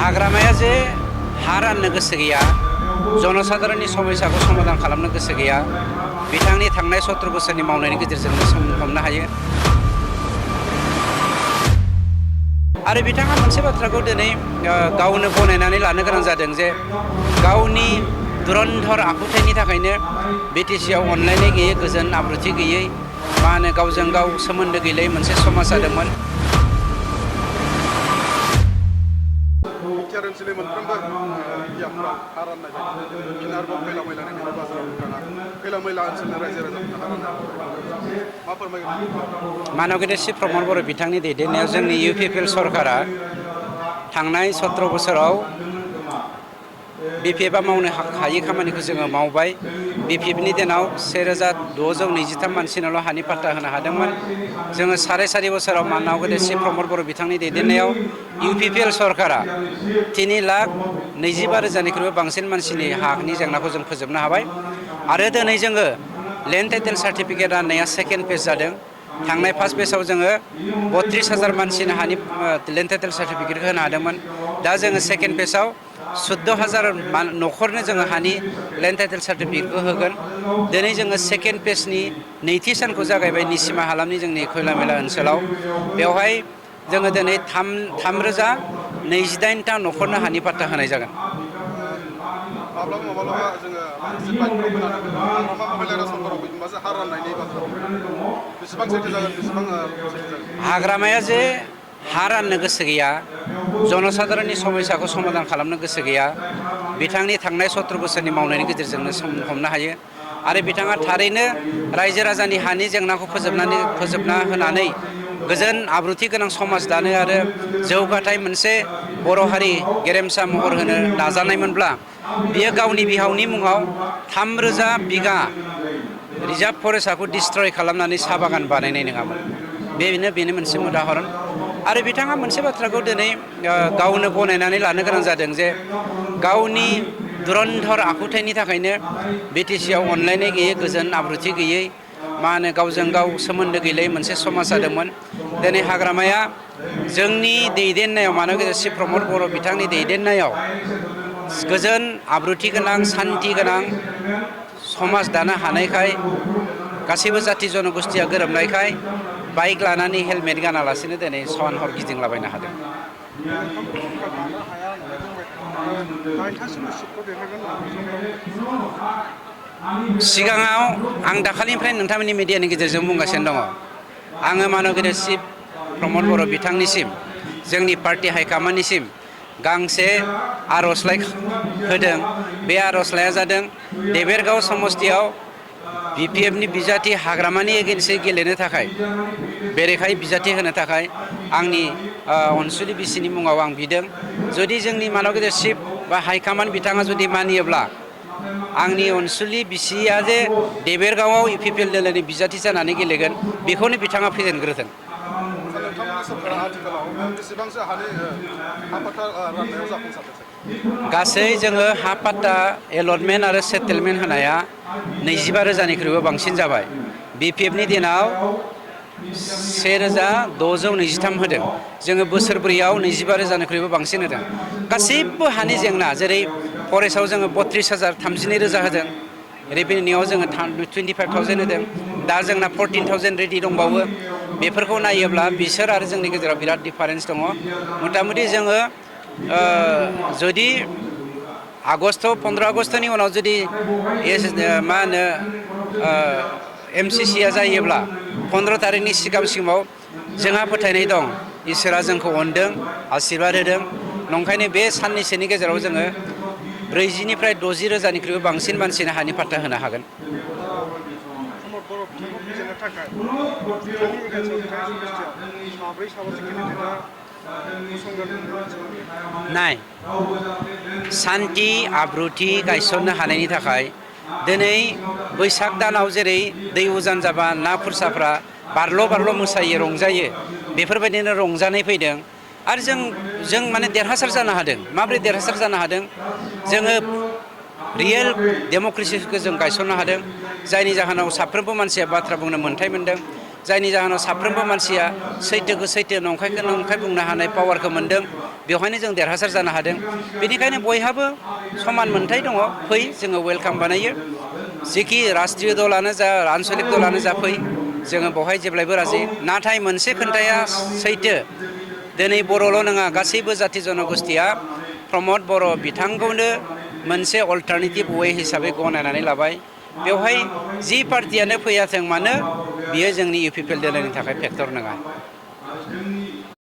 हाग्रामाया जे हा राननो गोसो गैया, जनसाधारननि समस्याखौ समाधान खालामनो गोसो गैया, बिथांनि थांनाय 17 बोसोरनि मावनायनि गेजेरजोंनो हमनो हायो। आरो बिथाङा मोनसे बाथ्राखौ दिनै गावनो गनायनानै लानो गोनां जादों जे गावनि दुरन्धर आखुथायनि थाखायनो बिटिसिआव अनलायनाय गैयै, गोजोन आब्रुथि गैयै, गावजों गाव सोमोन्दो गैलायै मोनसे समाज जादोंमोन। बिटिआर ओनसोलनि मोनफ्रोमबो बियाबफ्राव हा राननाय बायदि फिन आरोबाव खैला मैलानि नैबे बाजाराव नोंथाङा खैला मैला ओनसोलनि रायजो राजाफोरनो हा राननाय मा फोरमायगोन? मानव गेदेर श्री प्रमद बर' बिथांनि दैदेननायाव जोंनि UPPL सरकारा थांनाय 17 बोसोराव BPFआ मावनो हायै खामानिखौ जोङो मावबाय। BPFनि दिनाव 1623 मानसिनावल' हानि पाट्टा होनो हादोंमोन। जोङो 4.5 बोसोराव मानव गेदेर श्री प्रमद बर' बिथांनि दैदेननायाव UPPL सरकारा 3,22,000निख्रुइबो बांसिन मानसिनि हानि जेंनाखौ जों फोजोबनो हाबाय। आरो दिनै जोङो लेन्ड टाइटेल सार्टिफिकेट राननाया सेकेन्ड फेज जादों। थांनाय फार्स्ट फेजआव जोङो 32,000 मानसिनो हानि लेन्ड टाइटेल सार्टिफिकेट होनो हादोंमोन। दा जोङो सेकेन्ड फेजआव 14,000 न'खरनो जोङो हानि लेन्ड टाइटेल सार्टिफिकेटखौ होगोन। दिनै जोङो सेकेन्ड फेजनि नैथि सानखौ जागायबाय निसिमा हालामनि जोंनि खैला मैला ओनसोलाव। बेवहाय जोङो दिनै 3,028 न'खरनो हानि पाट्टा होनाय जागोन। माब्लाबा जोङो माखासे बाइटफ्राव खोनानो मोनो हाग्रामा महिलारि समफोराव माखासे हा राननायनि बाथ्रा बेसेबां सैथो जागोन, बेसेबां सैथो जागोन? हाग्रामाया जे हा राननो गोसो गैया, जनसाधारननि समस्याखौ समाधान खालामनो गोसो गैया, बिथांनि थांनाय 17 बोसोरनि मावनायनि गेजेरजोंनो हमनो हायो। आरो बिथाङा थारैनो रायजो राजानि हानि जेंनाखौ फोजोबना होनानै गोजोन आब्रुथि गोनां समाज दानो आरो जौगाथाय मोनसे बर' हारि गेरेमसा महर होनो नाजानायमोनब्ला बियो गावनि बिहावनि मुङाव 3,000 बिगा रिजार्भ फरेस्टखौ डिस्ट्रय खालामनानै साहा बागान बानायनाय नङामोन। बेनो मोनसे उदाहरन। आरो बिथाङा मोनसे बाथ्राखौ दिनै गावनो गनायनानै लानो गोनां जादों जे गावनि दुरन्धर आखुथायनि थाखायनो बिटिसिआव अनलायनाय गैयै, गोजोन आब्रुथि गैयै, गावजों गाव सोमोन्दो गैलायै मोनसे समाज जादोंमोन। दिनै हाग्रामाया जोंनि दैदेननायाव मानव गेदेर श्री प्रमद बर' बिथांनि दैदेननायाव गोजोन आब्रुथि गोनां, सान्थि गोनां समाज दानो हानायखाय, गासैबो जाथि जनगोष्ठीया गोरोबनायखाय बाइक लानानै हेलमेट गानालासिनो दिनै सान हर गिदिंलाबायनो हादों। नोंथांमोनखौ थाखाय मानो हाया होननानै बुंबाय थादों आरो 9थासिम सिटखौ देरहागोन होननानै सिगाङाव आं दाखालिनिफ्राय नोंथांमोननि मिडियानि गेजेरजों बुंगासिनो दङ। आङो मानव गेदेर श्री प्रमद बर' बिथांनिसिम, जोंनि पार्टी हाइकमान्डनिसिम गांसे आर'जलाइ होदों। बे आर'जलाइया जादों देबेरगाव समस्तियाव BPFनि बिजाथि हाग्रामानि एगेन्स्टै गेलेनो थाखाय, बेरेखायै बिजाथि होनो थाखाय आंनि अनसुलि बिसिनि मुङाव आं बिदों। जुदि जोंनि मानव गेदेर चिफ बा हाइकमान्ड बिथाङा जुदि मानियोब्ला आंनि अनसुलि बिसिया जे देबेरगावआव UPPL दोलोनि बिजाथि जानानै गेलेगोन, बेखौनो बिथाङा फेजेनग्रोथों। नोंथांमोननि सरकारा आथिखालाव बेसेबांसो हा पाट्टा राननायाव जाफुंसारदों? गासै जोङो हा पाट्टा एलटमेन्ट आरो सेटेलमेन्ट होनाया 22,000निख्रुइबो बांसिन जाबाय। BPFनि दिनाव 1,623 होदों। जोङो बोसोरब्रैयाव 25,000निख्रुइबो बांसिन होदों। गासैबो हानि जेंना, जेरै फरेस्टआव जोङो 32,000, 32,000 होदों। रेभिनिउआव जोङो 25,000 होदों। दा जोंना 14,000 रेडि दंबावो। बेफोरखौ नायोब्ला बिसोर आरो जोंनि गेजेराव बिराद डिफारेन्स दङ। मथा-मथि जोङो जुदि 15 आगस्टनि उनाव जुदि MCCआ जायोब्ला 15 थारिखनि सिगाङाव जोंहा फोथायनाय दं इसोरा जोंखौ अनदों, आशीर्बाद होदों। नंखायनो बे साननैसोनि गेजेराव जोङो 40निफ्राय 60,000निख्रुइबो बांसिन मानसिनो हानि पाट्टा होनो हागोन। प्रमद बर' बिथांखौ फेजेननो थाखाय बिथांनि एगेन्स्टआव, बिथांनि समस्थियाव साब्रैसो केन्डिडेटआ गसंगोन होननानै मिथिनो मोनो। नाय, सान्थि आब्रुथि गायसननो हानायनि थाखाय दिनै बैसाग दानाव जेरै दै उजान जाबा ना खुरसाफ्रा बारल' मोसायो, रंजायो, बेफोरबायदिनो रंजानाय फैदों। आरो जों माने देरहासार जानो हादों। माबोरै देरहासार जानो हादों? जोङो रियेल डेम'क्रेसिखौ जों गायसननो हादों, जायनि जाहोनाव साफ्रोमबो मानसिया बाथ्रा बुंनो मोन्थाय मोन्दों। जायनि जाहोनाव साफ्रोमबो मानसिया सैथोखौ सैथो नंखायखौ नंखाय बुंनो हानाय पावारखौ मोन्दों बेवहायनो जों देरहासार जानो हादों बेनिखायनो बयहाबो समान मोन्थाय दङ फै जोङो वेलकाम बानायो जिखि राष्ट्रीय दलानो जा आन्चलिक दलानो जा फै जोङो बेवहाय जेब्लायबो राजि नाथाय मोनसे खोन्थाया सैथो दिनै बर'ल' नङा गासैबो जाथि जनगोष्ठीया प्रमद बर' बिथांखौनो मोनसे अल्टारनेटिभ वे हिसाबै गनायनानै लाबाय बेवहाय जि पार्टियानो फैयाथों मानो बियो जोंनि इउ पि पि एल दोलोनि थाखाय फेक्टर नङा